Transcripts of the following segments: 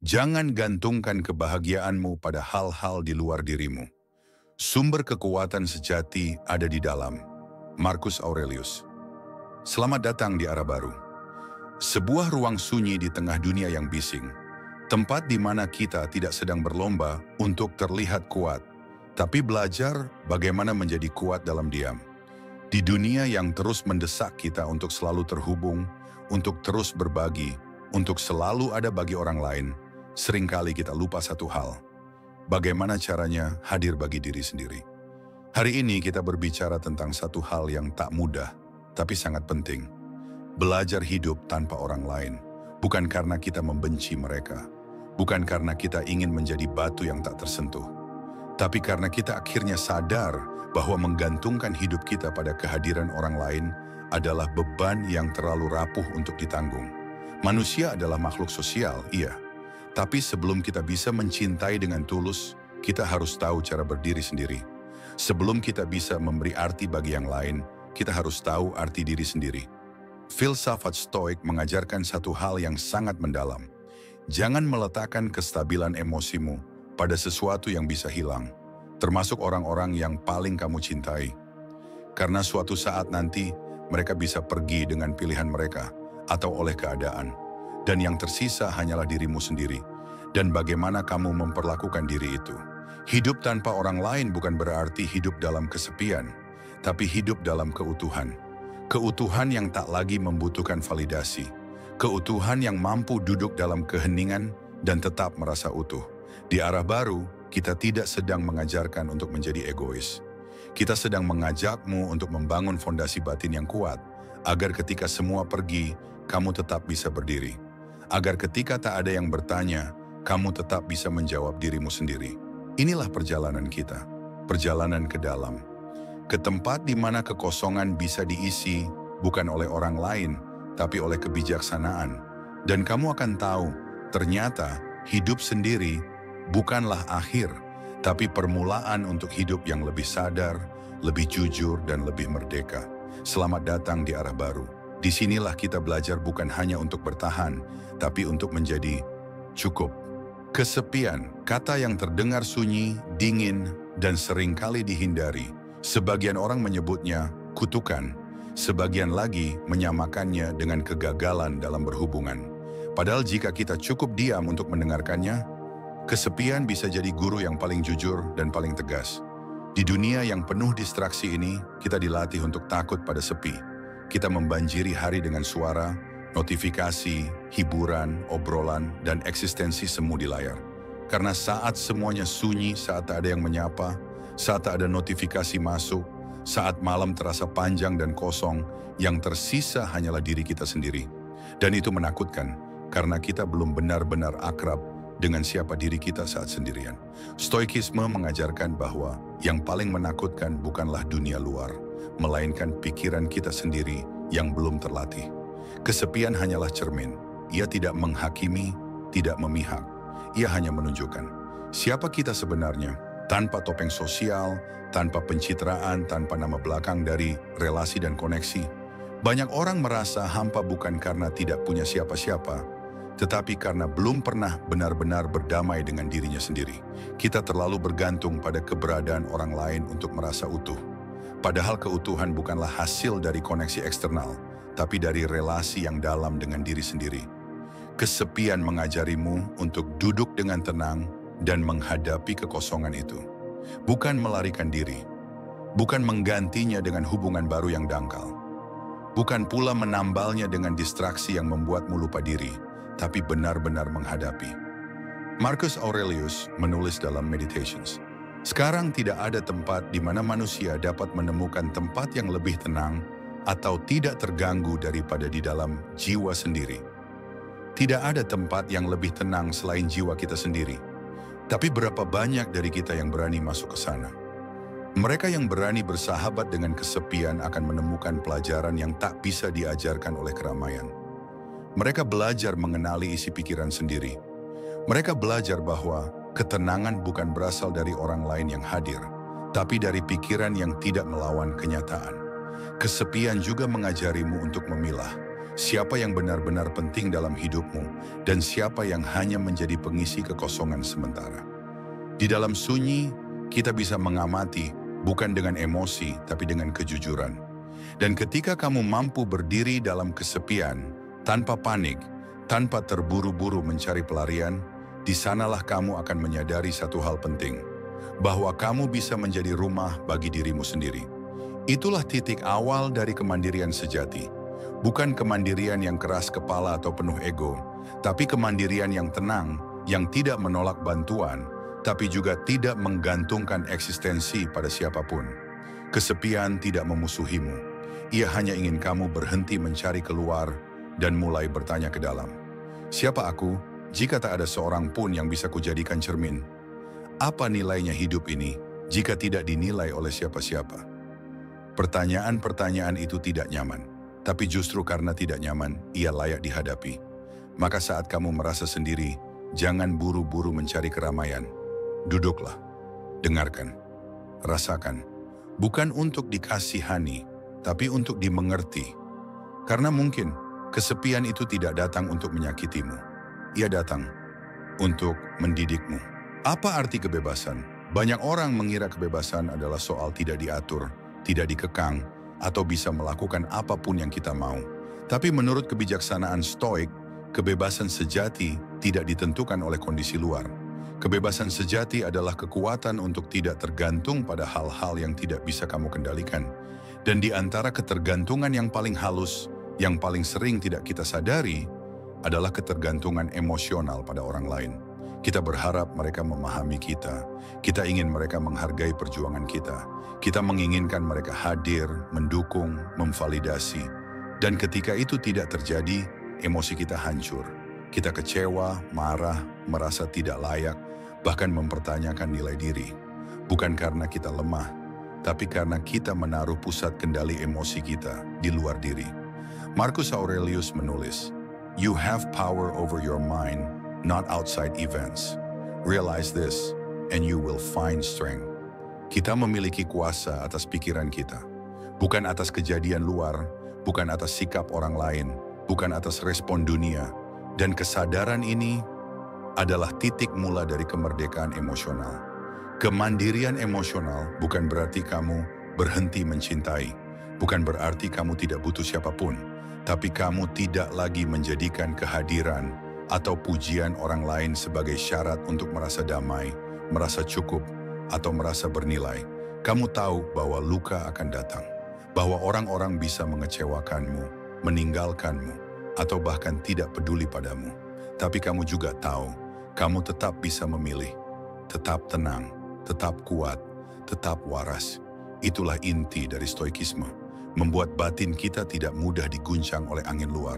Jangan gantungkan kebahagiaanmu pada hal-hal di luar dirimu. Sumber kekuatan sejati ada di dalam. Marcus Aurelius. Selamat datang di Arah Baru. Sebuah ruang sunyi di tengah dunia yang bising. Tempat di mana kita tidak sedang berlomba untuk terlihat kuat, tapi belajar bagaimana menjadi kuat dalam diam. Di dunia yang terus mendesak kita untuk selalu terhubung, untuk terus berbagi, untuk selalu ada bagi orang lain, seringkali kita lupa satu hal. Bagaimana caranya hadir bagi diri sendiri. Hari ini kita berbicara tentang satu hal yang tak mudah, tapi sangat penting. Belajar hidup tanpa orang lain, bukan karena kita membenci mereka, bukan karena kita ingin menjadi batu yang tak tersentuh, tapi karena kita akhirnya sadar bahwa menggantungkan hidup kita pada kehadiran orang lain adalah beban yang terlalu rapuh untuk ditanggung. Manusia adalah makhluk sosial, iya. Tapi sebelum kita bisa mencintai dengan tulus, kita harus tahu cara berdiri sendiri. Sebelum kita bisa memberi arti bagi yang lain, kita harus tahu arti diri sendiri. Filsafat Stoik mengajarkan satu hal yang sangat mendalam. Jangan meletakkan kestabilan emosimu pada sesuatu yang bisa hilang, termasuk orang-orang yang paling kamu cintai. Karena suatu saat nanti, mereka bisa pergi dengan pilihan mereka atau oleh keadaan. Dan yang tersisa hanyalah dirimu sendiri, dan bagaimana kamu memperlakukan diri itu. Hidup tanpa orang lain bukan berarti hidup dalam kesepian, tapi hidup dalam keutuhan. Keutuhan yang tak lagi membutuhkan validasi. Keutuhan yang mampu duduk dalam keheningan dan tetap merasa utuh. Di Arah Baru, kita tidak sedang mengajarkan untuk menjadi egois. Kita sedang mengajakmu untuk membangun fondasi batin yang kuat, agar ketika semua pergi, kamu tetap bisa berdiri. Agar ketika tak ada yang bertanya, kamu tetap bisa menjawab dirimu sendiri. Inilah perjalanan kita, perjalanan ke dalam. Ke tempat di mana kekosongan bisa diisi bukan oleh orang lain, tapi oleh kebijaksanaan. Dan kamu akan tahu, ternyata hidup sendiri bukanlah akhir, tapi permulaan untuk hidup yang lebih sadar, lebih jujur, dan lebih merdeka. Selamat datang di Arah Baru. Disinilah kita belajar bukan hanya untuk bertahan, tapi untuk menjadi cukup. Kesepian, kata yang terdengar sunyi, dingin, dan seringkali dihindari. Sebagian orang menyebutnya kutukan, sebagian lagi menyamakannya dengan kegagalan dalam berhubungan. Padahal jika kita cukup diam untuk mendengarkannya, kesepian bisa jadi guru yang paling jujur dan paling tegas. Di dunia yang penuh distraksi ini, kita dilatih untuk takut pada sepi. Kita membanjiri hari dengan suara, notifikasi, hiburan, obrolan, dan eksistensi semu di layar. Karena saat semuanya sunyi, saat tak ada yang menyapa, saat tak ada notifikasi masuk, saat malam terasa panjang dan kosong, yang tersisa hanyalah diri kita sendiri. Dan itu menakutkan, karena kita belum benar-benar akrab dengan siapa diri kita saat sendirian. Stoikisme mengajarkan bahwa yang paling menakutkan bukanlah dunia luar, melainkan pikiran kita sendiri yang belum terlatih. Kesepian hanyalah cermin. Ia tidak menghakimi, tidak memihak. Ia hanya menunjukkan siapa kita sebenarnya, tanpa topeng sosial, tanpa pencitraan, tanpa nama belakang dari relasi dan koneksi. Banyak orang merasa hampa bukan karena tidak punya siapa-siapa, tetapi karena belum pernah benar-benar berdamai dengan dirinya sendiri. Kita terlalu bergantung pada keberadaan orang lain untuk merasa utuh. Padahal keutuhan bukanlah hasil dari koneksi eksternal, tapi dari relasi yang dalam dengan diri sendiri. Kesepian mengajarimu untuk duduk dengan tenang dan menghadapi kekosongan itu. Bukan melarikan diri, bukan menggantinya dengan hubungan baru yang dangkal, bukan pula menambalnya dengan distraksi yang membuatmu lupa diri, tapi benar-benar menghadapi. Marcus Aurelius menulis dalam Meditations, sekarang tidak ada tempat di mana manusia dapat menemukan tempat yang lebih tenang atau tidak terganggu daripada di dalam jiwa sendiri. Tidak ada tempat yang lebih tenang selain jiwa kita sendiri. Tapi berapa banyak dari kita yang berani masuk ke sana? Mereka yang berani bersahabat dengan kesepian akan menemukan pelajaran yang tak bisa diajarkan oleh keramaian. Mereka belajar mengenali isi pikiran sendiri. Mereka belajar bahwa ketenangan bukan berasal dari orang lain yang hadir, tapi dari pikiran yang tidak melawan kenyataan. Kesepian juga mengajarimu untuk memilah, siapa yang benar-benar penting dalam hidupmu, dan siapa yang hanya menjadi pengisi kekosongan sementara. Di dalam sunyi, kita bisa mengamati bukan dengan emosi, tapi dengan kejujuran. Dan ketika kamu mampu berdiri dalam kesepian, tanpa panik, tanpa terburu-buru mencari pelarian, di sanalah kamu akan menyadari satu hal penting, bahwa kamu bisa menjadi rumah bagi dirimu sendiri. Itulah titik awal dari kemandirian sejati. Bukan kemandirian yang keras kepala atau penuh ego, tapi kemandirian yang tenang, yang tidak menolak bantuan, tapi juga tidak menggantungkan eksistensi pada siapapun. Kesepian tidak memusuhimu. Ia hanya ingin kamu berhenti mencari keluar dan mulai bertanya ke dalam. Siapa aku jika tak ada seorang pun yang bisa kujadikan cermin? Apa nilainya hidup ini jika tidak dinilai oleh siapa-siapa? Pertanyaan-pertanyaan itu tidak nyaman, tapi justru karena tidak nyaman, ia layak dihadapi. Maka saat kamu merasa sendiri, jangan buru-buru mencari keramaian. Duduklah, dengarkan, rasakan. Bukan untuk dikasihani, tapi untuk dimengerti. Karena mungkin kesepian itu tidak datang untuk menyakitimu. Ia datang untuk mendidikmu. Apa arti kebebasan? Banyak orang mengira kebebasan adalah soal tidak diatur, tidak dikekang, atau bisa melakukan apapun yang kita mau. Tapi menurut kebijaksanaan Stoik, kebebasan sejati tidak ditentukan oleh kondisi luar. Kebebasan sejati adalah kekuatan untuk tidak tergantung pada hal-hal yang tidak bisa kamu kendalikan. Dan di antara ketergantungan yang paling halus, yang paling sering tidak kita sadari, adalah ketergantungan emosional pada orang lain. Kita berharap mereka memahami kita. Kita ingin mereka menghargai perjuangan kita. Kita menginginkan mereka hadir, mendukung, memvalidasi. Dan ketika itu tidak terjadi, emosi kita hancur. Kita kecewa, marah, merasa tidak layak, bahkan mempertanyakan nilai diri. Bukan karena kita lemah, tapi karena kita menaruh pusat kendali emosi kita di luar diri. Marcus Aurelius menulis, "You have power over your mind, not outside events. Realize this, and you will find strength." Kita memiliki kuasa atas pikiran kita, bukan atas kejadian luar, bukan atas sikap orang lain, bukan atas respon dunia. Dan kesadaran ini adalah titik mula dari kemerdekaan emosional. Kemandirian emosional bukan berarti kamu berhenti mencintai, bukan berarti kamu tidak butuh siapapun, tapi kamu tidak lagi menjadikan kehadiran atau pujian orang lain sebagai syarat untuk merasa damai, merasa cukup, atau merasa bernilai. Kamu tahu bahwa luka akan datang, bahwa orang-orang bisa mengecewakanmu, meninggalkanmu, atau bahkan tidak peduli padamu. Tapi kamu juga tahu, kamu tetap bisa memilih, tetap tenang, tetap kuat, tetap waras. Itulah inti dari stoikisme. Membuat batin kita tidak mudah diguncang oleh angin luar.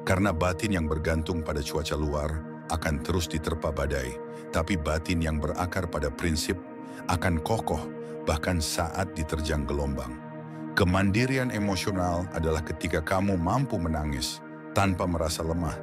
Karena batin yang bergantung pada cuaca luar akan terus diterpa badai, tapi batin yang berakar pada prinsip akan kokoh bahkan saat diterjang gelombang. Kemandirian emosional adalah ketika kamu mampu menangis tanpa merasa lemah,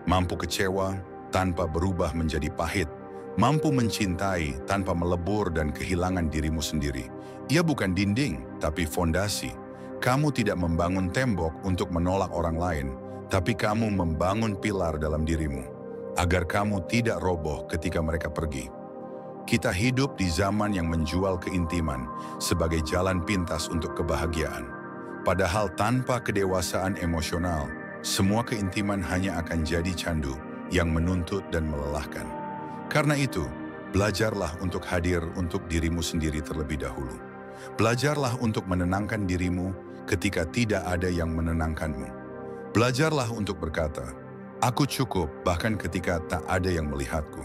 mampu kecewa tanpa berubah menjadi pahit, mampu mencintai tanpa melebur dan kehilangan dirimu sendiri. Ia bukan dinding, tapi fondasi. Kamu tidak membangun tembok untuk menolak orang lain, tapi kamu membangun pilar dalam dirimu, agar kamu tidak roboh ketika mereka pergi. Kita hidup di zaman yang menjual keintiman sebagai jalan pintas untuk kebahagiaan. Padahal tanpa kedewasaan emosional, semua keintiman hanya akan jadi candu yang menuntut dan melelahkan. Karena itu, belajarlah untuk hadir untuk dirimu sendiri terlebih dahulu. Belajarlah untuk menenangkan dirimu ketika tidak ada yang menenangkanmu. Belajarlah untuk berkata, "Aku cukup," bahkan ketika tak ada yang melihatku.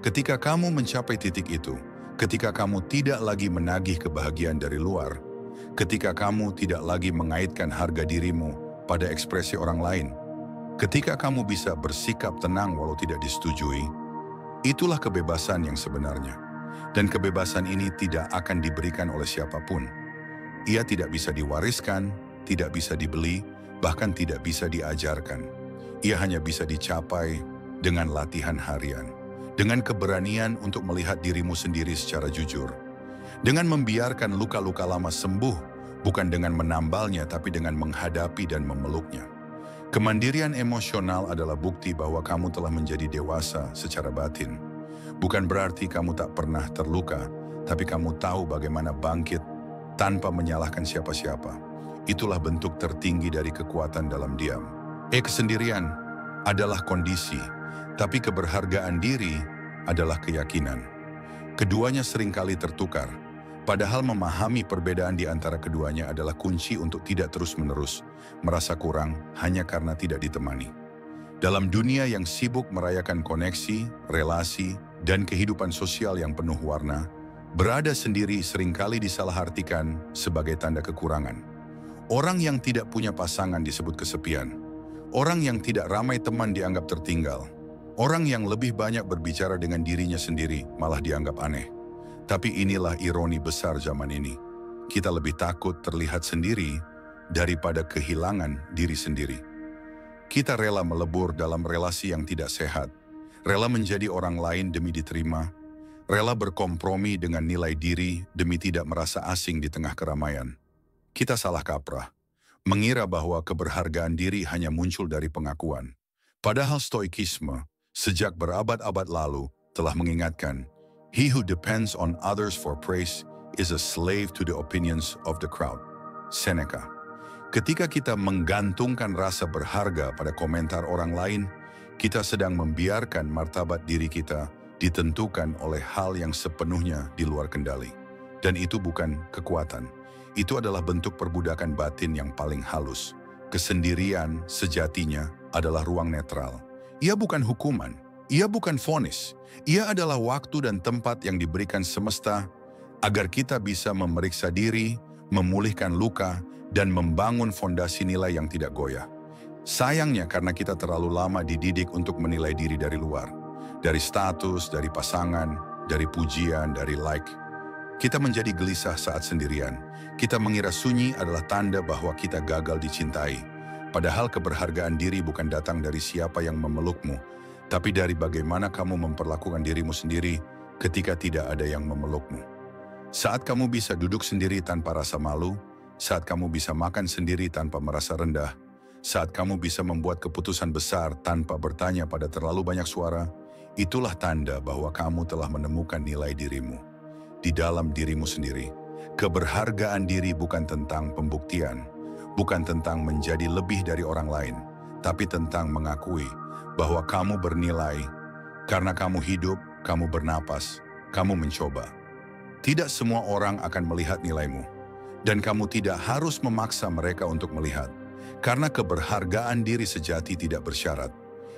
Ketika kamu mencapai titik itu, ketika kamu tidak lagi menagih kebahagiaan dari luar, ketika kamu tidak lagi mengaitkan harga dirimu pada ekspresi orang lain, ketika kamu bisa bersikap tenang walau tidak disetujui, itulah kebebasan yang sebenarnya. Dan kebebasan ini tidak akan diberikan oleh siapapun. Ia tidak bisa diwariskan, tidak bisa dibeli, bahkan tidak bisa diajarkan. Ia hanya bisa dicapai dengan latihan harian, dengan keberanian untuk melihat dirimu sendiri secara jujur, dengan membiarkan luka-luka lama sembuh, bukan dengan menambalnya tapi dengan menghadapi dan memeluknya. Kemandirian emosional adalah bukti bahwa kamu telah menjadi dewasa secara batin. Bukan berarti kamu tak pernah terluka, tapi kamu tahu bagaimana bangkit tanpa menyalahkan siapa-siapa. Itulah bentuk tertinggi dari kekuatan dalam diam. Kesendirian adalah kondisi, tapi keberhargaan diri adalah keyakinan. Keduanya seringkali tertukar, padahal memahami perbedaan di antara keduanya adalah kunci untuk tidak terus-menerus merasa kurang hanya karena tidak ditemani. Dalam dunia yang sibuk merayakan koneksi, relasi, dan kehidupan sosial yang penuh warna, berada sendiri seringkali disalahartikan sebagai tanda kekurangan. Orang yang tidak punya pasangan disebut kesepian. Orang yang tidak ramai teman dianggap tertinggal. Orang yang lebih banyak berbicara dengan dirinya sendiri malah dianggap aneh. Tapi inilah ironi besar zaman ini. Kita lebih takut terlihat sendiri daripada kehilangan diri sendiri. Kita rela melebur dalam relasi yang tidak sehat, rela menjadi orang lain demi diterima, rela berkompromi dengan nilai diri demi tidak merasa asing di tengah keramaian. Kita salah kaprah, mengira bahwa keberhargaan diri hanya muncul dari pengakuan. Padahal stoikisme, sejak berabad-abad lalu, telah mengingatkan, "He who depends on others for praise is a slave to the opinions of the crowd." Seneca. Ketika kita menggantungkan rasa berharga pada komentar orang lain, kita sedang membiarkan martabat diri kita ditentukan oleh hal yang sepenuhnya di luar kendali. Dan itu bukan kekuatan. Itu adalah bentuk perbudakan batin yang paling halus. Kesendirian sejatinya adalah ruang netral. Ia bukan hukuman, ia bukan vonis. Ia adalah waktu dan tempat yang diberikan semesta agar kita bisa memeriksa diri, memulihkan luka, dan membangun fondasi nilai yang tidak goyah. Sayangnya karena kita terlalu lama dididik untuk menilai diri dari luar. Dari status, dari pasangan, dari pujian, dari like. Kita menjadi gelisah saat sendirian. Kita mengira sunyi adalah tanda bahwa kita gagal dicintai. Padahal keberhargaan diri bukan datang dari siapa yang memelukmu, tapi dari bagaimana kamu memperlakukan dirimu sendiri ketika tidak ada yang memelukmu. Saat kamu bisa duduk sendiri tanpa rasa malu, saat kamu bisa makan sendiri tanpa merasa rendah, saat kamu bisa membuat keputusan besar tanpa bertanya pada terlalu banyak suara, itulah tanda bahwa kamu telah menemukan nilai dirimu di dalam dirimu sendiri. Keberhargaan diri bukan tentang pembuktian, bukan tentang menjadi lebih dari orang lain, tapi tentang mengakui bahwa kamu bernilai karena kamu hidup, kamu bernapas, kamu mencoba. Tidak semua orang akan melihat nilaimu, dan kamu tidak harus memaksa mereka untuk melihat, karena keberhargaan diri sejati tidak bersyarat.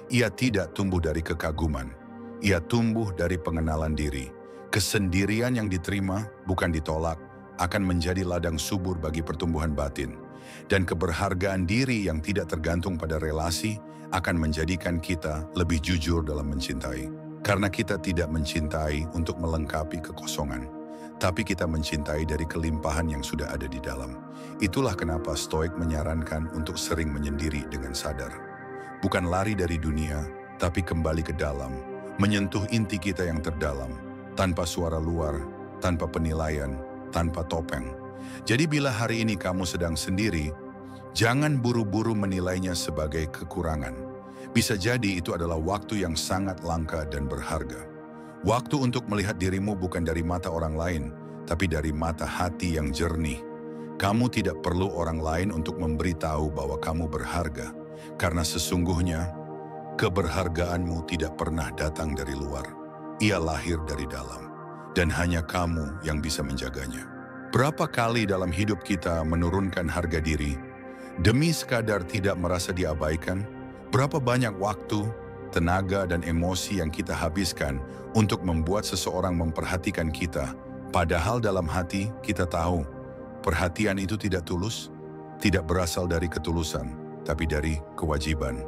Ia tidak tumbuh dari kekaguman, ia tumbuh dari pengenalan diri. Kesendirian yang diterima, bukan ditolak, akan menjadi ladang subur bagi pertumbuhan batin. Dan keberhargaan diri yang tidak tergantung pada relasi akan menjadikan kita lebih jujur dalam mencintai. Karena kita tidak mencintai untuk melengkapi kekosongan, tapi kita mencintai dari kelimpahan yang sudah ada di dalam. Itulah kenapa Stoik menyarankan untuk sering menyendiri dengan sadar. Bukan lari dari dunia, tapi kembali ke dalam, menyentuh inti kita yang terdalam, tanpa suara luar, tanpa penilaian, tanpa topeng. Jadi bila hari ini kamu sedang sendiri, jangan buru-buru menilainya sebagai kekurangan. Bisa jadi itu adalah waktu yang sangat langka dan berharga. Waktu untuk melihat dirimu bukan dari mata orang lain, tapi dari mata hati yang jernih. Kamu tidak perlu orang lain untuk memberitahu bahwa kamu berharga, karena sesungguhnya keberhargaanmu tidak pernah datang dari luar. Ia lahir dari dalam, dan hanya kamu yang bisa menjaganya. Berapa kali dalam hidup kita menurunkan harga diri demi sekadar tidak merasa diabaikan? Berapa banyak waktu, tenaga, dan emosi yang kita habiskan untuk membuat seseorang memperhatikan kita, padahal dalam hati kita tahu perhatian itu tidak tulus, tidak berasal dari ketulusan, tapi dari kewajiban.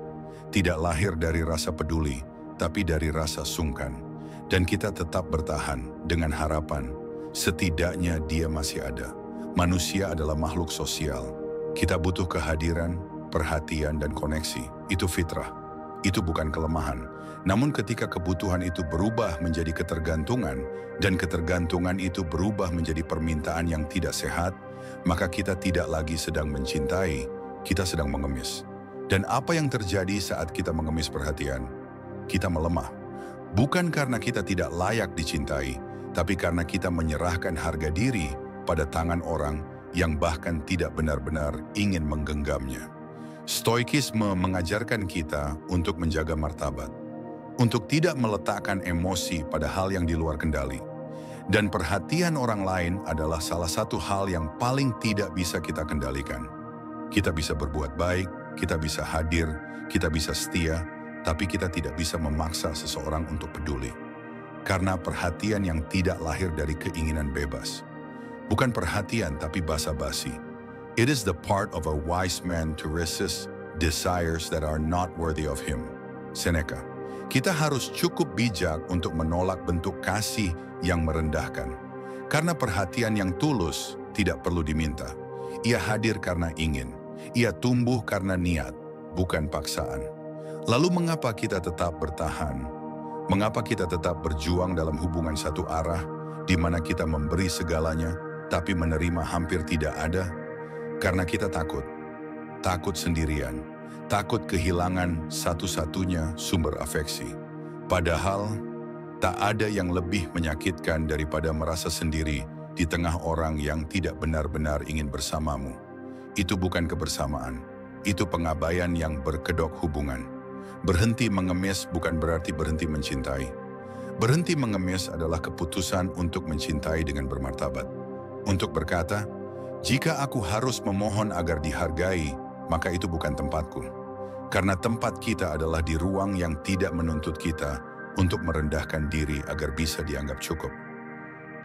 Tidak lahir dari rasa peduli, tapi dari rasa sungkan. Dan kita tetap bertahan dengan harapan, setidaknya dia masih ada. Manusia adalah makhluk sosial. Kita butuh kehadiran, perhatian, dan koneksi. Itu fitrah. Itu bukan kelemahan. Namun ketika kebutuhan itu berubah menjadi ketergantungan, dan ketergantungan itu berubah menjadi permintaan yang tidak sehat, maka kita tidak lagi sedang mencintai, kita sedang mengemis. Dan apa yang terjadi saat kita mengemis perhatian? Kita melemah. Bukan karena kita tidak layak dicintai, tapi karena kita menyerahkan harga diri pada tangan orang yang bahkan tidak benar-benar ingin menggenggamnya. Stoikisme mengajarkan kita untuk menjaga martabat, untuk tidak meletakkan emosi pada hal yang di luar kendali. Dan perhatian orang lain adalah salah satu hal yang paling tidak bisa kita kendalikan. Kita bisa berbuat baik, kita bisa hadir, kita bisa setia, tapi kita tidak bisa memaksa seseorang untuk peduli. Karena perhatian yang tidak lahir dari keinginan bebas. Bukan perhatian tapi basa-basi. It is the part of a wise man to resist desires that are not worthy of him. Seneca. Kita harus cukup bijak untuk menolak bentuk kasih yang merendahkan. Karena perhatian yang tulus tidak perlu diminta. Ia hadir karena ingin. Ia tumbuh karena niat, bukan paksaan. Lalu mengapa kita tetap bertahan? Mengapa kita tetap berjuang dalam hubungan satu arah, di mana kita memberi segalanya, tapi menerima hampir tidak ada? Karena kita takut. Takut sendirian. Takut kehilangan satu-satunya sumber afeksi. Padahal, tak ada yang lebih menyakitkan daripada merasa sendiri di tengah orang yang tidak benar-benar ingin bersamamu. Itu bukan kebersamaan. Itu pengabaian yang berkedok hubungan. Berhenti mengemis bukan berarti berhenti mencintai. Berhenti mengemis adalah keputusan untuk mencintai dengan bermartabat. Untuk berkata, jika aku harus memohon agar dihargai, maka itu bukan tempatku. Karena tempat kita adalah di ruang yang tidak menuntut kita untuk merendahkan diri agar bisa dianggap cukup.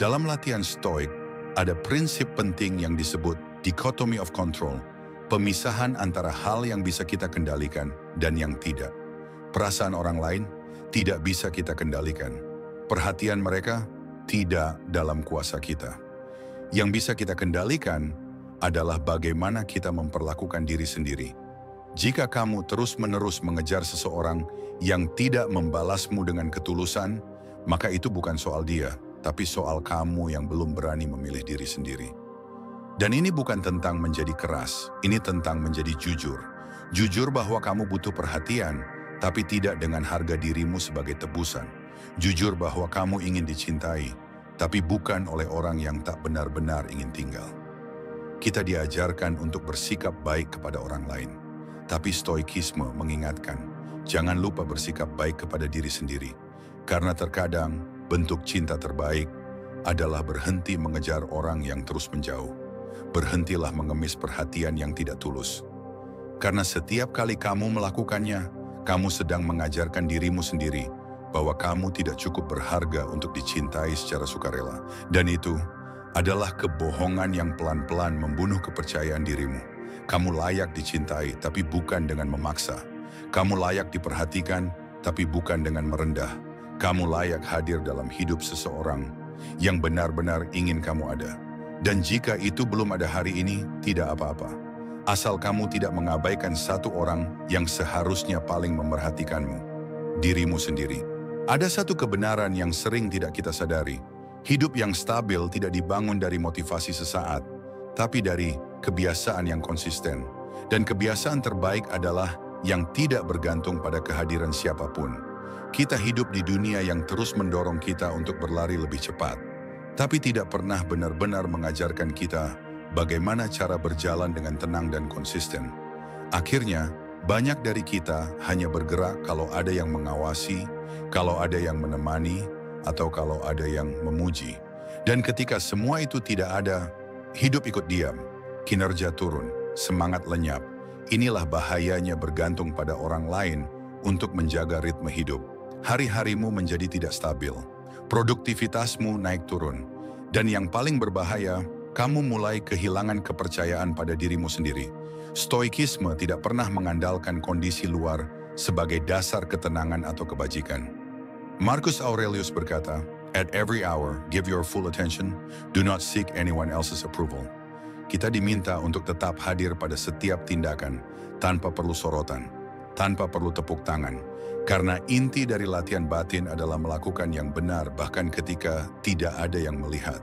Dalam latihan stoik, ada prinsip penting yang disebut dichotomy of control, pemisahan antara hal yang bisa kita kendalikan dan yang tidak. Perasaan orang lain tidak bisa kita kendalikan. Perhatian mereka tidak dalam kuasa kita. Yang bisa kita kendalikan adalah bagaimana kita memperlakukan diri sendiri. Jika kamu terus-menerus mengejar seseorang yang tidak membalasmu dengan ketulusan, maka itu bukan soal dia, tapi soal kamu yang belum berani memilih diri sendiri. Dan ini bukan tentang menjadi keras, ini tentang menjadi jujur. Jujur bahwa kamu butuh perhatian, tapi tidak dengan harga dirimu sebagai tebusan. Jujur bahwa kamu ingin dicintai, tapi bukan oleh orang yang tak benar-benar ingin tinggal. Kita diajarkan untuk bersikap baik kepada orang lain. Tapi stoikisme mengingatkan, jangan lupa bersikap baik kepada diri sendiri. Karena terkadang bentuk cinta terbaik adalah berhenti mengejar orang yang terus menjauh. Berhentilah mengemis perhatian yang tidak tulus. Karena setiap kali kamu melakukannya, kamu sedang mengajarkan dirimu sendiri bahwa kamu tidak cukup berharga untuk dicintai secara sukarela. Dan itu adalah kebohongan yang pelan-pelan membunuh kepercayaan dirimu. Kamu layak dicintai, tapi bukan dengan memaksa. Kamu layak diperhatikan, tapi bukan dengan merendah. Kamu layak hadir dalam hidup seseorang yang benar-benar ingin kamu ada. Dan jika itu belum ada hari ini, tidak apa-apa. Asal kamu tidak mengabaikan satu orang yang seharusnya paling memerhatikanmu, dirimu sendiri. Ada satu kebenaran yang sering tidak kita sadari. Hidup yang stabil tidak dibangun dari motivasi sesaat, tapi dari kebiasaan yang konsisten. Dan kebiasaan terbaik adalah yang tidak bergantung pada kehadiran siapapun. Kita hidup di dunia yang terus mendorong kita untuk berlari lebih cepat, tapi tidak pernah benar-benar mengajarkan kita bagaimana cara berjalan dengan tenang dan konsisten. Akhirnya, banyak dari kita hanya bergerak kalau ada yang mengawasi, kalau ada yang menemani, atau kalau ada yang memuji. Dan ketika semua itu tidak ada, hidup ikut diam, kinerja turun, semangat lenyap. Inilah bahayanya bergantung pada orang lain untuk menjaga ritme hidup. Hari-harimu menjadi tidak stabil, produktivitasmu naik turun, dan yang paling berbahaya, kamu mulai kehilangan kepercayaan pada dirimu sendiri. Stoikisme tidak pernah mengandalkan kondisi luar sebagai dasar ketenangan atau kebajikan. Marcus Aurelius berkata, "At every hour, give your full attention. Do not seek anyone else's approval." Kita diminta untuk tetap hadir pada setiap tindakan, tanpa perlu sorotan, tanpa perlu tepuk tangan. Karena inti dari latihan batin adalah melakukan yang benar bahkan ketika tidak ada yang melihat.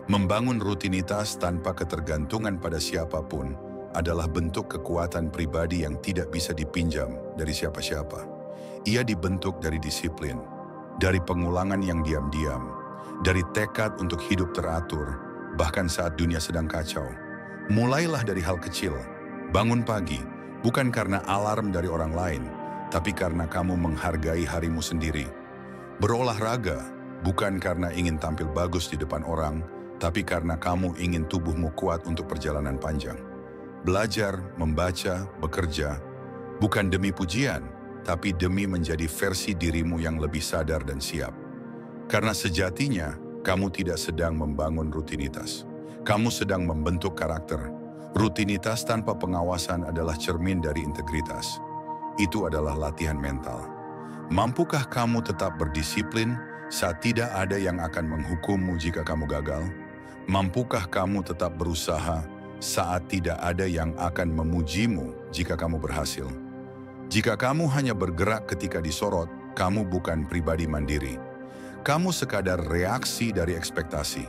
Membangun rutinitas tanpa ketergantungan pada siapapun adalah bentuk kekuatan pribadi yang tidak bisa dipinjam dari siapa-siapa. Ia dibentuk dari disiplin, dari pengulangan yang diam-diam, dari tekad untuk hidup teratur, bahkan saat dunia sedang kacau. Mulailah dari hal kecil, bangun pagi, bukan karena alarm dari orang lain, tapi karena kamu menghargai harimu sendiri. Berolahraga, bukan karena ingin tampil bagus di depan orang, tapi karena kamu ingin tubuhmu kuat untuk perjalanan panjang. Belajar, membaca, bekerja, bukan demi pujian, tapi demi menjadi versi dirimu yang lebih sadar dan siap. Karena sejatinya, kamu tidak sedang membangun rutinitas. Kamu sedang membentuk karakter. Rutinitas tanpa pengawasan adalah cermin dari integritas. Itu adalah latihan mental. Mampukah kamu tetap berdisiplin saat tidak ada yang akan menghukummu jika kamu gagal? Mampukah kamu tetap berusaha saat tidak ada yang akan memujimu jika kamu berhasil? Jika kamu hanya bergerak ketika disorot, kamu bukan pribadi mandiri. Kamu sekadar reaksi dari ekspektasi.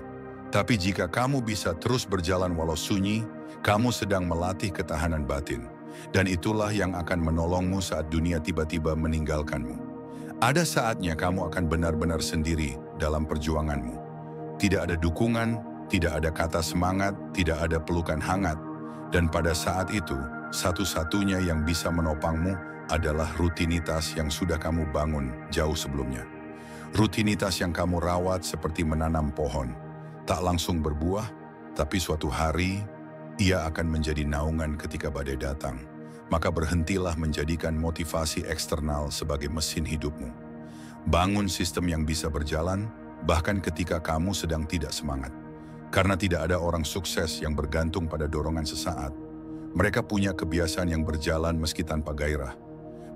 Tapi jika kamu bisa terus berjalan walau sunyi, kamu sedang melatih ketahanan batin. Dan itulah yang akan menolongmu saat dunia tiba-tiba meninggalkanmu. Ada saatnya kamu akan benar-benar sendiri dalam perjuanganmu. Tidak ada dukungan, tidak ada kata semangat, tidak ada pelukan hangat. Dan pada saat itu, satu-satunya yang bisa menopangmu adalah rutinitas yang sudah kamu bangun jauh sebelumnya. Rutinitas yang kamu rawat seperti menanam pohon. Tak langsung berbuah, tapi suatu hari ia akan menjadi naungan ketika badai datang. Maka berhentilah menjadikan motivasi eksternal sebagai mesin hidupmu. Bangun sistem yang bisa berjalan, bahkan ketika kamu sedang tidak semangat. Karena tidak ada orang sukses yang bergantung pada dorongan sesaat. Mereka punya kebiasaan yang berjalan meski tanpa gairah.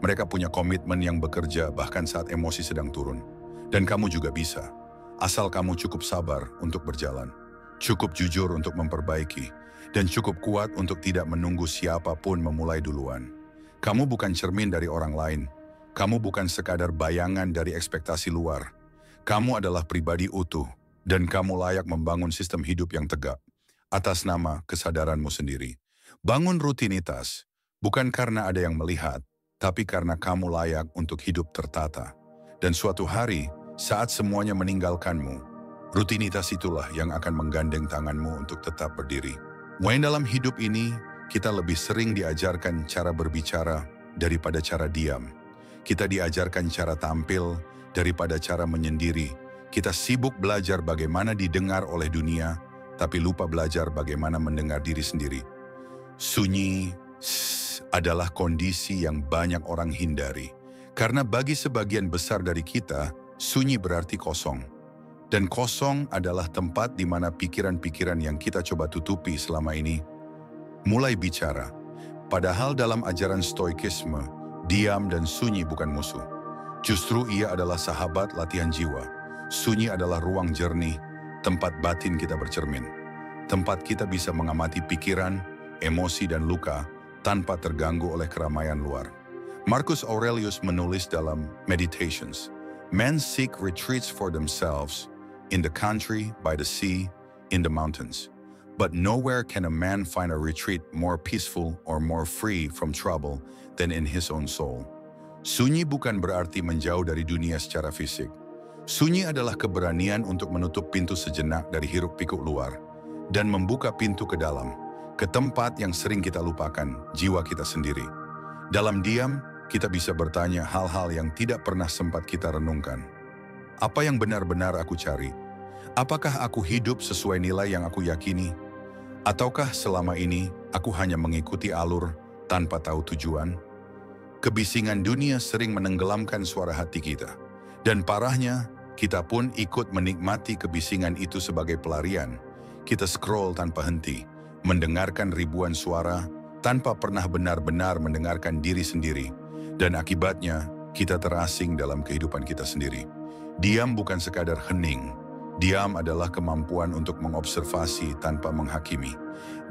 Mereka punya komitmen yang bekerja bahkan saat emosi sedang turun. Dan kamu juga bisa, asal kamu cukup sabar untuk berjalan. Cukup jujur untuk memperbaiki, dan cukup kuat untuk tidak menunggu siapapun memulai duluan. Kamu bukan cermin dari orang lain. Kamu bukan sekadar bayangan dari ekspektasi luar. Kamu adalah pribadi utuh. Dan kamu layak membangun sistem hidup yang tegak atas nama kesadaranmu sendiri. Bangun rutinitas, bukan karena ada yang melihat, tapi karena kamu layak untuk hidup tertata. Dan suatu hari, saat semuanya meninggalkanmu, rutinitas itulah yang akan menggandeng tanganmu untuk tetap berdiri. Mungkin dalam hidup ini, kita lebih sering diajarkan cara berbicara daripada cara diam. Kita diajarkan cara tampil daripada cara menyendiri. Kita sibuk belajar bagaimana didengar oleh dunia, tapi lupa belajar bagaimana mendengar diri sendiri. Sunyi adalah kondisi yang banyak orang hindari. Karena bagi sebagian besar dari kita, sunyi berarti kosong. Dan kosong adalah tempat di mana pikiran-pikiran yang kita coba tutupi selama ini mulai bicara. Padahal dalam ajaran stoikisme, diam dan sunyi bukan musuh. Justru ia adalah sahabat latihan jiwa. Sunyi adalah ruang jernih, tempat batin kita bercermin. Tempat kita bisa mengamati pikiran, emosi dan luka tanpa terganggu oleh keramaian luar. Marcus Aurelius menulis dalam Meditations, "Men seek retreats for themselves, in the country, by the sea, in the mountains. But nowhere can a man find a retreat more peaceful or more free from trouble than in his own soul." Sunyi bukan berarti menjauh dari dunia secara fisik. Sunyi adalah keberanian untuk menutup pintu sejenak dari hiruk-pikuk luar dan membuka pintu ke dalam, ke tempat yang sering kita lupakan, jiwa kita sendiri. Dalam diam, kita bisa bertanya hal-hal yang tidak pernah sempat kita renungkan. Apa yang benar-benar aku cari? Apakah aku hidup sesuai nilai yang aku yakini? Ataukah selama ini aku hanya mengikuti alur tanpa tahu tujuan? Kebisingan dunia sering menenggelamkan suara hati kita. Dan parahnya, kita pun ikut menikmati kebisingan itu sebagai pelarian. Kita scroll tanpa henti, mendengarkan ribuan suara tanpa pernah benar-benar mendengarkan diri sendiri. Dan akibatnya, kita terasing dalam kehidupan kita sendiri. Diam bukan sekadar hening. Diam adalah kemampuan untuk mengobservasi tanpa menghakimi.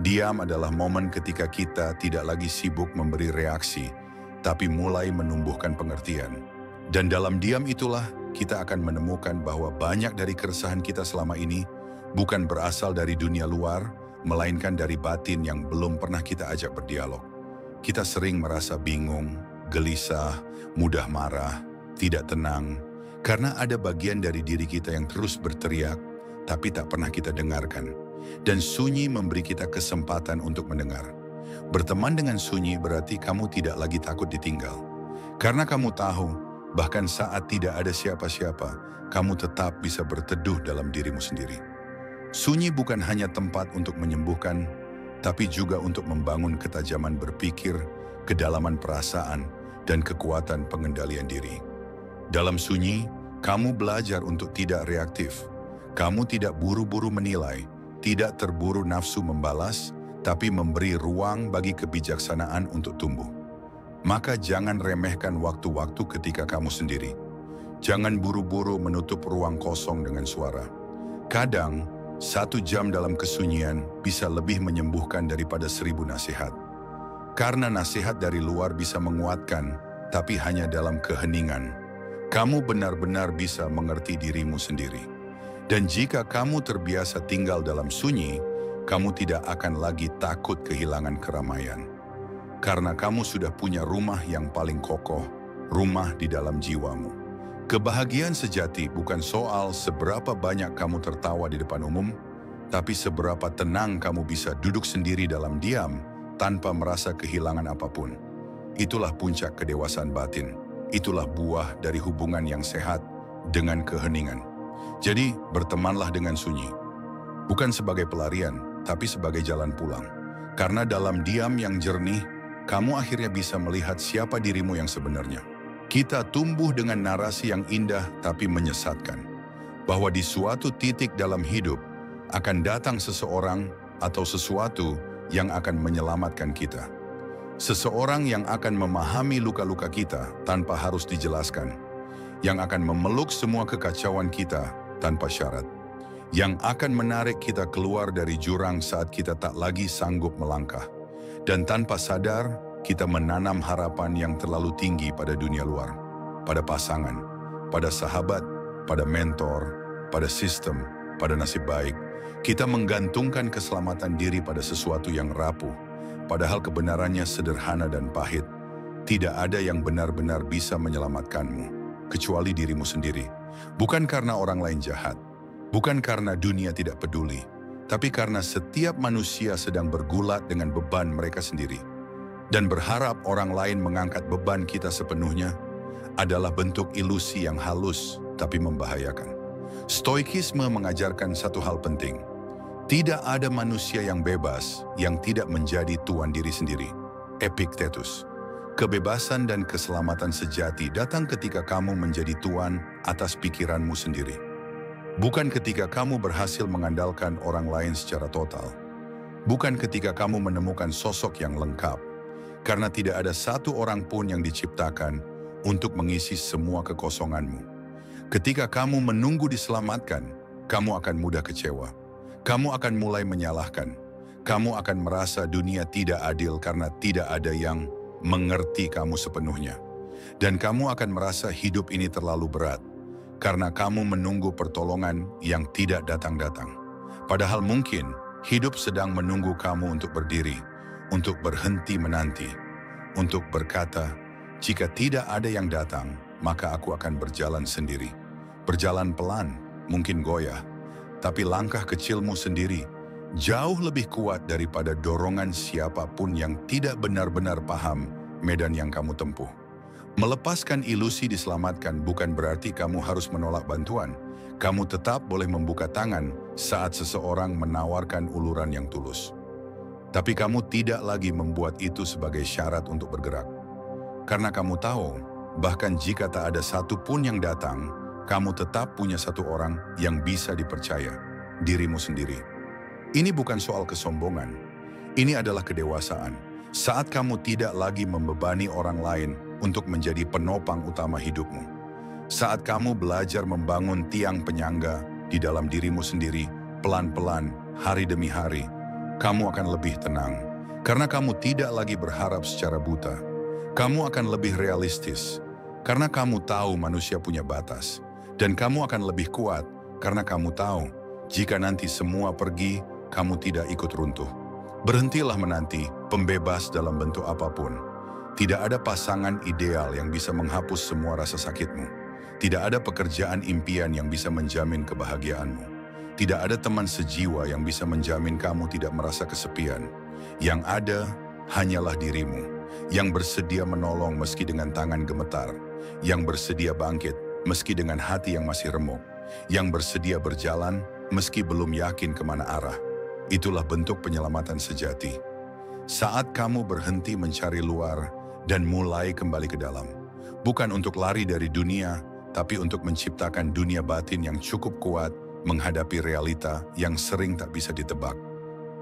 Diam adalah momen ketika kita tidak lagi sibuk memberi reaksi, tapi mulai menumbuhkan pengertian. Dan dalam diam itulah kita akan menemukan bahwa banyak dari keresahan kita selama ini bukan berasal dari dunia luar, melainkan dari batin yang belum pernah kita ajak berdialog. Kita sering merasa bingung, gelisah, mudah marah, tidak tenang, karena ada bagian dari diri kita yang terus berteriak, tapi tak pernah kita dengarkan. Dan sunyi memberi kita kesempatan untuk mendengar. Berteman dengan sunyi berarti kamu tidak lagi takut ditinggal. Karena kamu tahu, bahkan saat tidak ada siapa-siapa, kamu tetap bisa berteduh dalam dirimu sendiri. Sunyi bukan hanya tempat untuk menyembuhkan, tapi juga untuk membangun ketajaman berpikir, kedalaman perasaan, dan kekuatan pengendalian diri. Dalam sunyi, kamu belajar untuk tidak reaktif. Kamu tidak buru-buru menilai, tidak terburu nafsu membalas, tapi memberi ruang bagi kebijaksanaan untuk tumbuh. Maka jangan remehkan waktu-waktu ketika kamu sendiri. Jangan buru-buru menutup ruang kosong dengan suara. Kadang, 1 jam dalam kesunyian bisa lebih menyembuhkan daripada 1000 nasihat. Karena nasihat dari luar bisa menguatkan, tapi hanya dalam keheningan. Kamu benar-benar bisa mengerti dirimu sendiri. Dan jika kamu terbiasa tinggal dalam sunyi, kamu tidak akan lagi takut kehilangan keramaian. Karena kamu sudah punya rumah yang paling kokoh, rumah di dalam jiwamu. Kebahagiaan sejati bukan soal seberapa banyak kamu tertawa di depan umum, tapi seberapa tenang kamu bisa duduk sendiri dalam diam tanpa merasa kehilangan apapun. Itulah puncak kedewasaan batin. Itulah buah dari hubungan yang sehat dengan keheningan. Jadi, bertemanlah dengan sunyi. Bukan sebagai pelarian, tapi sebagai jalan pulang. Karena dalam diam yang jernih, kamu akhirnya bisa melihat siapa dirimu yang sebenarnya. Kita tumbuh dengan narasi yang indah tapi menyesatkan. Bahwa di suatu titik dalam hidup akan datang seseorang atau sesuatu yang akan menyelamatkan kita. Seseorang yang akan memahami luka-luka kita tanpa harus dijelaskan. Yang akan memeluk semua kekacauan kita tanpa syarat. Yang akan menarik kita keluar dari jurang saat kita tak lagi sanggup melangkah. Dan tanpa sadar, kita menanam harapan yang terlalu tinggi pada dunia luar, pada pasangan, pada sahabat, pada mentor, pada sistem, pada nasib baik. Kita menggantungkan keselamatan diri pada sesuatu yang rapuh, padahal kebenarannya sederhana dan pahit. Tidak ada yang benar-benar bisa menyelamatkanmu, kecuali dirimu sendiri. Bukan karena orang lain jahat, bukan karena dunia tidak peduli, tapi karena setiap manusia sedang bergulat dengan beban mereka sendiri. Dan berharap orang lain mengangkat beban kita sepenuhnya adalah bentuk ilusi yang halus tapi membahayakan. Stoikisme mengajarkan satu hal penting. Tidak ada manusia yang bebas yang tidak menjadi tuan diri sendiri. Epictetus. Kebebasan dan keselamatan sejati datang ketika kamu menjadi tuan atas pikiranmu sendiri. Bukan ketika kamu berhasil mengandalkan orang lain secara total. Bukan ketika kamu menemukan sosok yang lengkap. Karena tidak ada satu orang pun yang diciptakan untuk mengisi semua kekosonganmu. Ketika kamu menunggu diselamatkan, kamu akan mudah kecewa. Kamu akan mulai menyalahkan. Kamu akan merasa dunia tidak adil karena tidak ada yang mengerti kamu sepenuhnya. Dan kamu akan merasa hidup ini terlalu berat karena kamu menunggu pertolongan yang tidak datang-datang. Padahal mungkin hidup sedang menunggu kamu untuk berdiri, untuk berhenti menanti, untuk berkata, jika tidak ada yang datang, maka aku akan berjalan sendiri. Berjalan pelan, mungkin goyah, tapi langkah kecilmu sendiri jauh lebih kuat daripada dorongan siapapun yang tidak benar-benar paham medan yang kamu tempuh. Melepaskan ilusi diselamatkan bukan berarti kamu harus menolak bantuan. Kamu tetap boleh membuka tangan saat seseorang menawarkan uluran yang tulus. Tapi kamu tidak lagi membuat itu sebagai syarat untuk bergerak. Karena kamu tahu, bahkan jika tak ada satu pun yang datang, kamu tetap punya satu orang yang bisa dipercaya, dirimu sendiri. Ini bukan soal kesombongan, ini adalah kedewasaan. Saat kamu tidak lagi membebani orang lain untuk menjadi penopang utama hidupmu. Saat kamu belajar membangun tiang penyangga di dalam dirimu sendiri, pelan-pelan, hari demi hari, kamu akan lebih tenang. Karena kamu tidak lagi berharap secara buta. Kamu akan lebih realistis. Karena kamu tahu manusia punya batas. Dan kamu akan lebih kuat karena kamu tahu, jika nanti semua pergi, kamu tidak ikut runtuh. Berhentilah menanti pembebas dalam bentuk apapun. Tidak ada pasangan ideal yang bisa menghapus semua rasa sakitmu. Tidak ada pekerjaan impian yang bisa menjamin kebahagiaanmu. Tidak ada teman sejiwa yang bisa menjamin kamu tidak merasa kesepian. Yang ada hanyalah dirimu, yang bersedia menolong meski dengan tangan gemetar, yang bersedia bangkit meski dengan hati yang masih remuk, yang bersedia berjalan meski belum yakin kemana arah. Itulah bentuk penyelamatan sejati. Saat kamu berhenti mencari luar dan mulai kembali ke dalam. Bukan untuk lari dari dunia, tapi untuk menciptakan dunia batin yang cukup kuat menghadapi realita yang sering tak bisa ditebak.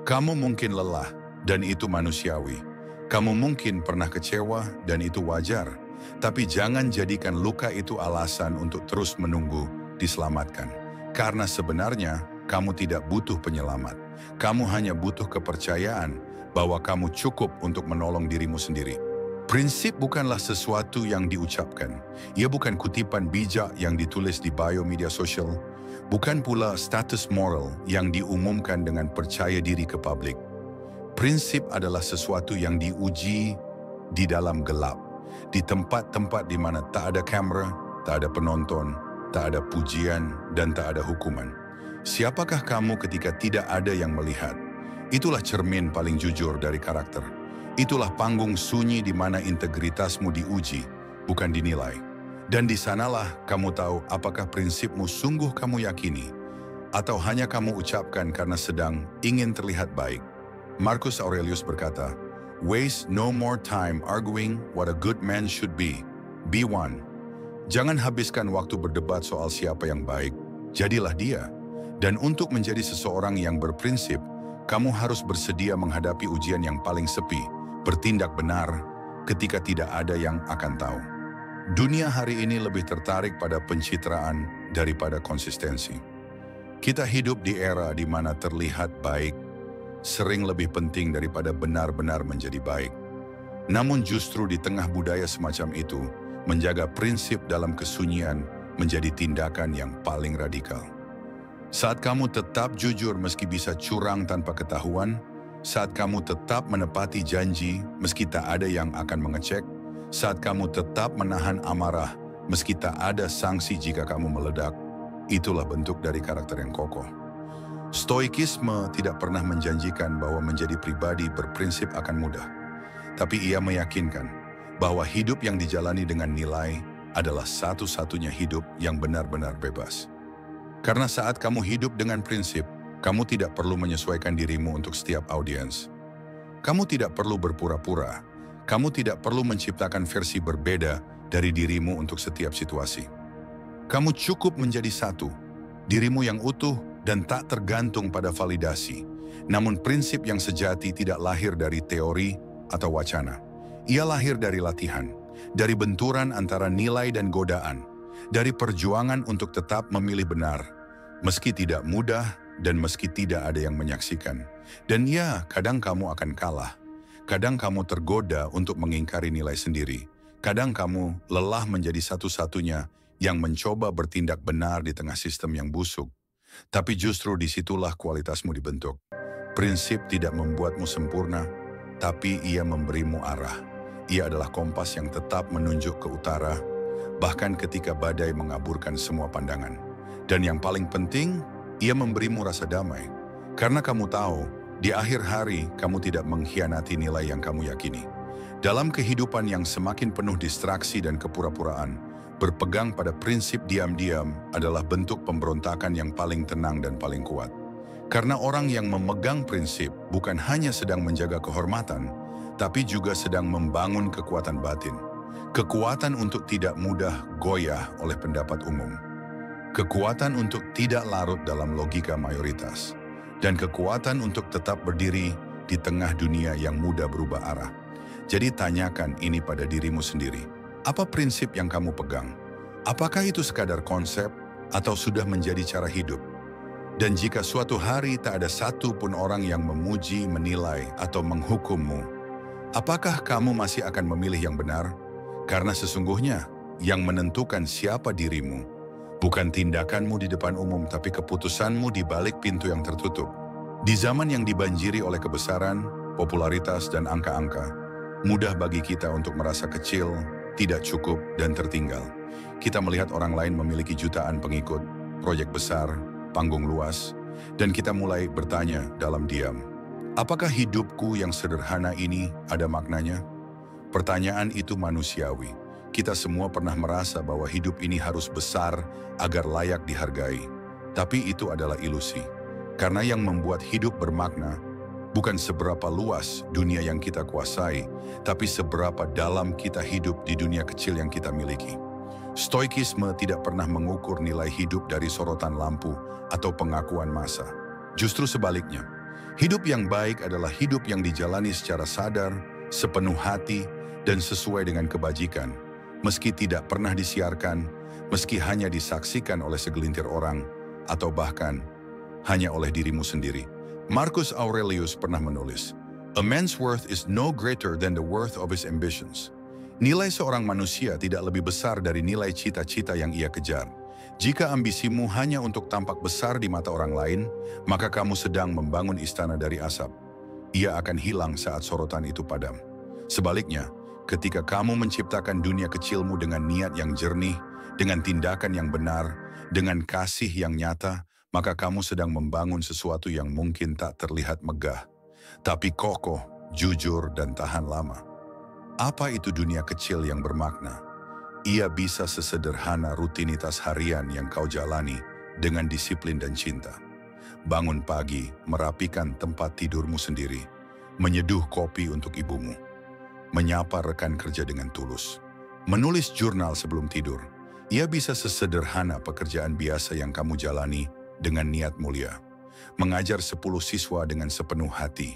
Kamu mungkin lelah, dan itu manusiawi. Kamu mungkin pernah kecewa, dan itu wajar. Tapi jangan jadikan luka itu alasan untuk terus menunggu diselamatkan. Karena sebenarnya, kamu tidak butuh penyelamat. Kamu hanya butuh kepercayaan bahwa kamu cukup untuk menolong dirimu sendiri. Prinsip bukanlah sesuatu yang diucapkan. Ia bukan kutipan bijak yang ditulis di bio media sosial. Bukan pula status moral yang diumumkan dengan percaya diri ke publik. Prinsip adalah sesuatu yang diuji di dalam gelap. Di tempat-tempat di mana tak ada kamera, tak ada penonton, tak ada pujian, dan tak ada hukuman. Siapakah kamu ketika tidak ada yang melihat? Itulah cermin paling jujur dari karakter. Itulah panggung sunyi di mana integritasmu diuji, bukan dinilai. Dan di sanalah kamu tahu apakah prinsipmu sungguh kamu yakini, atau hanya kamu ucapkan karena sedang ingin terlihat baik. Marcus Aurelius berkata, "Waste no more time arguing what a good man should be. Be one." Jangan habiskan waktu berdebat soal siapa yang baik, jadilah dia. Dan untuk menjadi seseorang yang berprinsip, kamu harus bersedia menghadapi ujian yang paling sepi, bertindak benar ketika tidak ada yang akan tahu. Dunia hari ini lebih tertarik pada pencitraan daripada konsistensi. Kita hidup di era di mana terlihat baik sering lebih penting daripada benar-benar menjadi baik. Namun justru di tengah budaya semacam itu, menjaga prinsip dalam kesunyian menjadi tindakan yang paling radikal. Saat kamu tetap jujur meski bisa curang tanpa ketahuan, saat kamu tetap menepati janji meski tak ada yang akan mengecek, saat kamu tetap menahan amarah meski tak ada sanksi jika kamu meledak, itulah bentuk dari karakter yang kokoh. Stoikisme tidak pernah menjanjikan bahwa menjadi pribadi berprinsip akan mudah, tapi ia meyakinkan bahwa hidup yang dijalani dengan nilai adalah satu-satunya hidup yang benar-benar bebas. Karena saat kamu hidup dengan prinsip, kamu tidak perlu menyesuaikan dirimu untuk setiap audiens. Kamu tidak perlu berpura-pura. Kamu tidak perlu menciptakan versi berbeda dari dirimu untuk setiap situasi. Kamu cukup menjadi satu, dirimu yang utuh dan tak tergantung pada validasi. Namun prinsip yang sejati tidak lahir dari teori atau wacana. Ia lahir dari latihan, dari benturan antara nilai dan godaan, dari perjuangan untuk tetap memilih benar, meski tidak mudah dan meski tidak ada yang menyaksikan. Dan ya, kadang kamu akan kalah. Kadang kamu tergoda untuk mengingkari nilai sendiri. Kadang kamu lelah menjadi satu-satunya yang mencoba bertindak benar di tengah sistem yang busuk. Tapi justru disitulah kualitasmu dibentuk. Prinsip tidak membuatmu sempurna, tapi ia memberimu arah. Ia adalah kompas yang tetap menunjuk ke utara, bahkan ketika badai mengaburkan semua pandangan. Dan yang paling penting, ia memberimu rasa damai. Karena kamu tahu, di akhir hari kamu tidak mengkhianati nilai yang kamu yakini. Dalam kehidupan yang semakin penuh distraksi dan kepura-puraan, berpegang pada prinsip diam-diam adalah bentuk pemberontakan yang paling tenang dan paling kuat. Karena orang yang memegang prinsip bukan hanya sedang menjaga kehormatan, tapi juga sedang membangun kekuatan batin. Kekuatan untuk tidak mudah goyah oleh pendapat umum. Kekuatan untuk tidak larut dalam logika mayoritas. Dan kekuatan untuk tetap berdiri di tengah dunia yang mudah berubah arah. Jadi tanyakan ini pada dirimu sendiri. Apa prinsip yang kamu pegang? Apakah itu sekadar konsep atau sudah menjadi cara hidup? Dan jika suatu hari tak ada satu pun orang yang memuji, menilai, atau menghukummu, apakah kamu masih akan memilih yang benar? Karena sesungguhnya yang menentukan siapa dirimu bukan tindakanmu di depan umum, tapi keputusanmu di balik pintu yang tertutup. Di zaman yang dibanjiri oleh kebesaran, popularitas, dan angka-angka, mudah bagi kita untuk merasa kecil, tidak cukup, dan tertinggal. Kita melihat orang lain memiliki jutaan pengikut, proyek besar, panggung luas, dan kita mulai bertanya dalam diam, apakah hidupku yang sederhana ini ada maknanya? Pertanyaan itu manusiawi. Kita semua pernah merasa bahwa hidup ini harus besar agar layak dihargai. Tapi itu adalah ilusi. Karena yang membuat hidup bermakna bukan seberapa luas dunia yang kita kuasai, tapi seberapa dalam kita hidup di dunia kecil yang kita miliki. Stoikisme tidak pernah mengukur nilai hidup dari sorotan lampu atau pengakuan massa. Justru sebaliknya, hidup yang baik adalah hidup yang dijalani secara sadar, sepenuh hati, dan sesuai dengan kebajikan, meski tidak pernah disiarkan, meski hanya disaksikan oleh segelintir orang, atau bahkan hanya oleh dirimu sendiri. Marcus Aurelius pernah menulis, "A man's worth is no greater than the worth of his ambitions." Nilai seorang manusia tidak lebih besar dari nilai cita-cita yang ia kejar. Jika ambisimu hanya untuk tampak besar di mata orang lain, maka kamu sedang membangun istana dari asap. Ia akan hilang saat sorotan itu padam. Sebaliknya, ketika kamu menciptakan dunia kecilmu dengan niat yang jernih, dengan tindakan yang benar, dengan kasih yang nyata, maka kamu sedang membangun sesuatu yang mungkin tak terlihat megah, tapi kokoh, jujur, dan tahan lama. Apa itu dunia kecil yang bermakna? Ia bisa sesederhana rutinitas harian yang kau jalani dengan disiplin dan cinta. Bangun pagi, merapikan tempat tidurmu sendiri, menyeduh kopi untuk ibumu, menyapa rekan kerja dengan tulus, menulis jurnal sebelum tidur. Ia bisa sesederhana pekerjaan biasa yang kamu jalani dengan niat mulia, mengajar 10 siswa dengan sepenuh hati,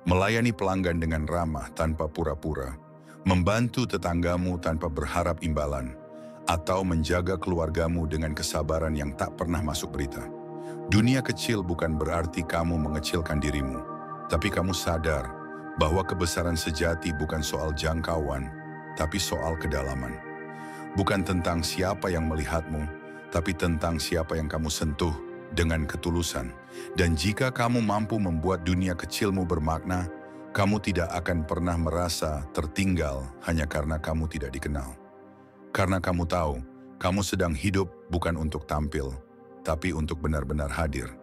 melayani pelanggan dengan ramah tanpa pura-pura, membantu tetanggamu tanpa berharap imbalan, atau menjaga keluargamu dengan kesabaran yang tak pernah masuk berita. Dunia kecil bukan berarti kamu mengecilkan dirimu, tapi kamu sadar bahwa kebesaran sejati bukan soal jangkauan, tapi soal kedalaman. Bukan tentang siapa yang melihatmu, tapi tentang siapa yang kamu sentuh dengan ketulusan. Dan jika kamu mampu membuat dunia kecilmu bermakna, kamu tidak akan pernah merasa tertinggal hanya karena kamu tidak dikenal. Karena kamu tahu, kamu sedang hidup bukan untuk tampil, tapi untuk benar-benar hadir.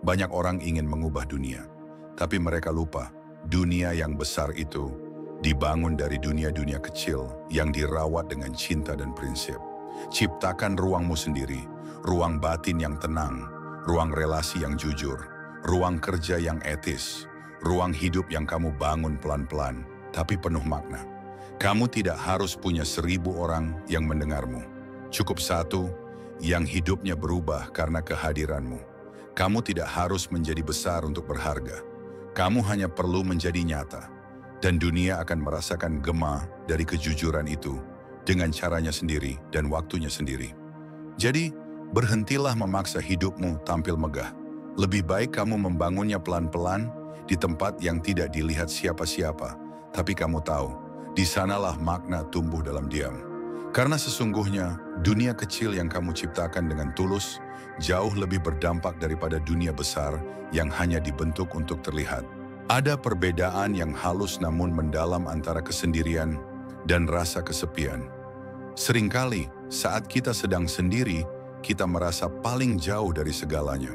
Banyak orang ingin mengubah dunia, tapi mereka lupa, dunia yang besar itu dibangun dari dunia-dunia kecil yang dirawat dengan cinta dan prinsip. Ciptakan ruangmu sendiri, ruang batin yang tenang, ruang relasi yang jujur, ruang kerja yang etis, ruang hidup yang kamu bangun pelan-pelan, tapi penuh makna. Kamu tidak harus punya 1000 orang yang mendengarmu. Cukup satu yang hidupnya berubah karena kehadiranmu. Kamu tidak harus menjadi besar untuk berharga. Kamu hanya perlu menjadi nyata. Dan dunia akan merasakan gema dari kejujuran itu dengan caranya sendiri dan waktunya sendiri. Jadi, berhentilah memaksa hidupmu tampil megah. Lebih baik kamu membangunnya pelan-pelan di tempat yang tidak dilihat siapa-siapa, tapi kamu tahu, di sanalah makna tumbuh dalam diam. Karena sesungguhnya, dunia kecil yang kamu ciptakan dengan tulus jauh lebih berdampak daripada dunia besar yang hanya dibentuk untuk terlihat. Ada perbedaan yang halus namun mendalam antara kesendirian dan rasa kesepian. Seringkali saat kita sedang sendiri, kita merasa paling jauh dari segalanya.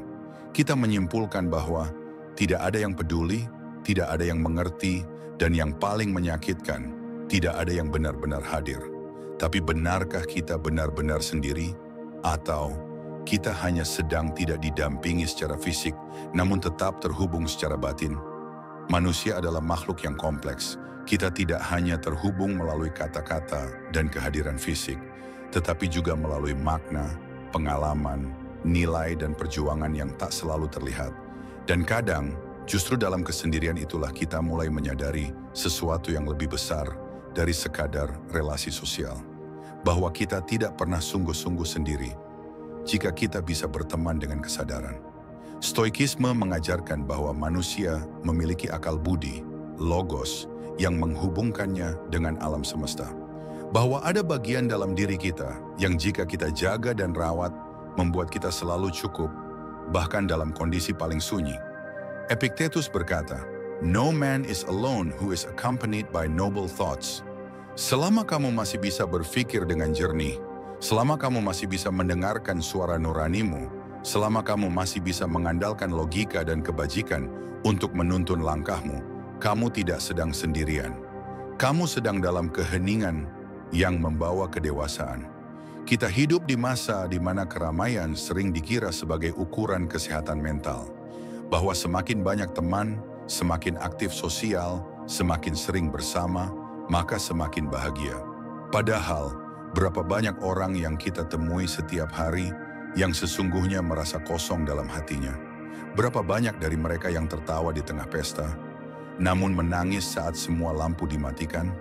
Kita menyimpulkan bahwa tidak ada yang peduli, tidak ada yang mengerti, dan yang paling menyakitkan, tidak ada yang benar-benar hadir. Tapi benarkah kita benar-benar sendiri? Atau kita hanya sedang tidak didampingi secara fisik, namun tetap terhubung secara batin? Manusia adalah makhluk yang kompleks. Kita tidak hanya terhubung melalui kata-kata dan kehadiran fisik, tetapi juga melalui makna, pengalaman, nilai, dan perjuangan yang tak selalu terlihat. Dan kadang, justru dalam kesendirian itulah kita mulai menyadari sesuatu yang lebih besar dari sekadar relasi sosial. Bahwa kita tidak pernah sungguh-sungguh sendiri jika kita bisa berteman dengan kesadaran. Stoikisme mengajarkan bahwa manusia memiliki akal budi, logos, yang menghubungkannya dengan alam semesta. Bahwa ada bagian dalam diri kita yang jika kita jaga dan rawat, membuat kita selalu cukup, bahkan dalam kondisi paling sunyi. Epictetus berkata, "No man is alone who is accompanied by noble thoughts." Selama kamu masih bisa berpikir dengan jernih, selama kamu masih bisa mendengarkan suara nuranimu, selama kamu masih bisa mengandalkan logika dan kebajikan untuk menuntun langkahmu, kamu tidak sedang sendirian. Kamu sedang dalam keheningan yang membawa kedewasaan. Kita hidup di masa di mana keramaian sering dikira sebagai ukuran kesehatan mental. Bahwa semakin banyak teman, semakin aktif sosial, semakin sering bersama, maka semakin bahagia. Padahal, berapa banyak orang yang kita temui setiap hari yang sesungguhnya merasa kosong dalam hatinya. Berapa banyak dari mereka yang tertawa di tengah pesta, namun menangis saat semua lampu dimatikan.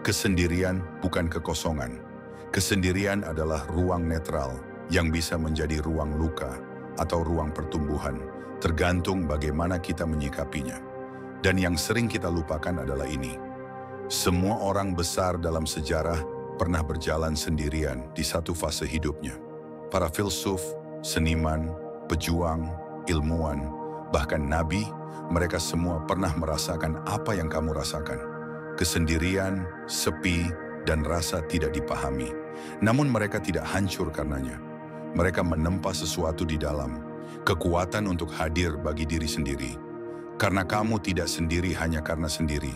Kesendirian bukan kekosongan. Kesendirian adalah ruang netral yang bisa menjadi ruang luka atau ruang pertumbuhan, tergantung bagaimana kita menyikapinya. Dan yang sering kita lupakan adalah ini. Semua orang besar dalam sejarah pernah berjalan sendirian di satu fase hidupnya. Para filsuf, seniman, pejuang, ilmuwan, bahkan nabi, mereka semua pernah merasakan apa yang kamu rasakan. Kesendirian, sepi, dan rasa tidak dipahami. Namun mereka tidak hancur karenanya. Mereka menempa sesuatu di dalam, kekuatan untuk hadir bagi diri sendiri. Karena kamu tidak sendiri hanya karena sendiri.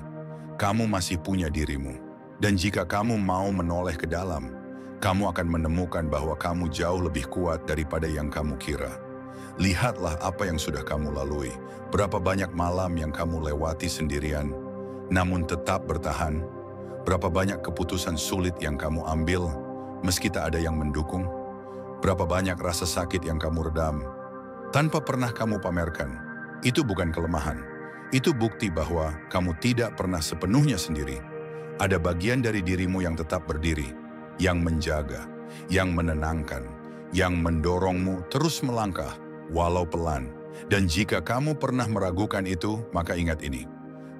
Kamu masih punya dirimu. Dan jika kamu mau menoleh ke dalam, kamu akan menemukan bahwa kamu jauh lebih kuat daripada yang kamu kira. Lihatlah apa yang sudah kamu lalui. Berapa banyak malam yang kamu lewati sendirian, namun tetap bertahan. Berapa banyak keputusan sulit yang kamu ambil, meski tak ada yang mendukung. Berapa banyak rasa sakit yang kamu redam, tanpa pernah kamu pamerkan. Itu bukan kelemahan. Itu bukti bahwa kamu tidak pernah sepenuhnya sendiri. Ada bagian dari dirimu yang tetap berdiri, yang menjaga, yang menenangkan, yang mendorongmu terus melangkah, walau pelan. Dan jika kamu pernah meragukan itu, maka ingat ini.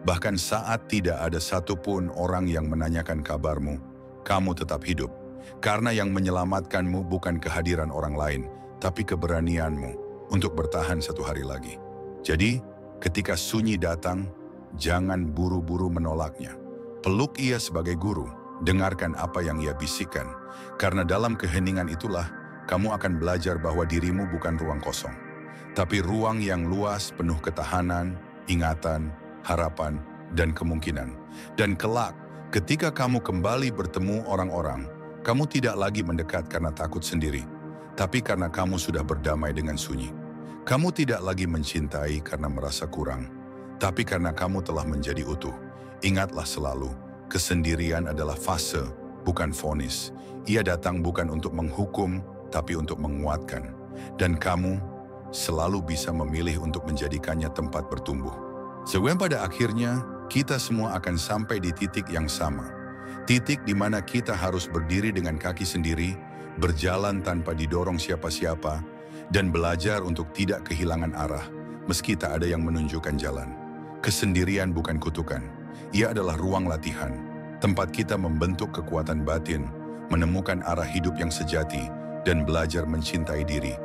Bahkan saat tidak ada satupun orang yang menanyakan kabarmu, kamu tetap hidup. Karena yang menyelamatkanmu bukan kehadiran orang lain, tapi keberanianmu untuk bertahan satu hari lagi. Jadi, ketika sunyi datang, jangan buru-buru menolaknya. Peluk ia sebagai guru, dengarkan apa yang ia bisikkan. Karena dalam keheningan itulah, kamu akan belajar bahwa dirimu bukan ruang kosong, tapi ruang yang luas penuh ketahanan, ingatan, harapan, dan kemungkinan. Dan kelak, ketika kamu kembali bertemu orang-orang, kamu tidak lagi mendekat karena takut sendiri, tapi karena kamu sudah berdamai dengan sunyi. Kamu tidak lagi mencintai karena merasa kurang, tapi karena kamu telah menjadi utuh. Ingatlah selalu, kesendirian adalah fase, bukan vonis. Ia datang bukan untuk menghukum, tapi untuk menguatkan. Dan kamu selalu bisa memilih untuk menjadikannya tempat bertumbuh. Sebab pada akhirnya, kita semua akan sampai di titik yang sama. Titik di mana kita harus berdiri dengan kaki sendiri, berjalan tanpa didorong siapa-siapa, dan belajar untuk tidak kehilangan arah, meski tak ada yang menunjukkan jalan. Kesendirian bukan kutukan, ia adalah ruang latihan, tempat kita membentuk kekuatan batin, menemukan arah hidup yang sejati, dan belajar mencintai diri,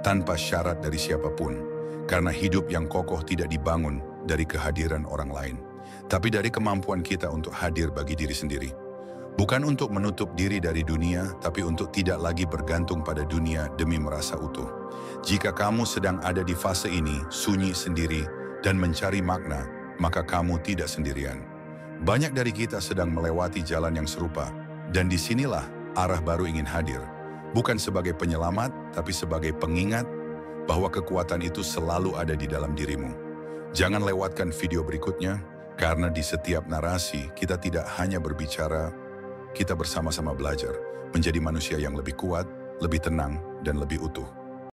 tanpa syarat dari siapapun, karena hidup yang kokoh tidak dibangun dari kehadiran orang lain, tapi dari kemampuan kita untuk hadir bagi diri sendiri. Bukan untuk menutup diri dari dunia, tapi untuk tidak lagi bergantung pada dunia demi merasa utuh. Jika kamu sedang ada di fase ini, sunyi sendiri, dan mencari makna, maka kamu tidak sendirian. Banyak dari kita sedang melewati jalan yang serupa, dan disinilah arah baru ingin hadir. Bukan sebagai penyelamat, tapi sebagai pengingat bahwa kekuatan itu selalu ada di dalam dirimu. Jangan lewatkan video berikutnya, karena di setiap narasi kita tidak hanya berbicara, kita bersama-sama belajar menjadi manusia yang lebih kuat, lebih tenang, dan lebih utuh.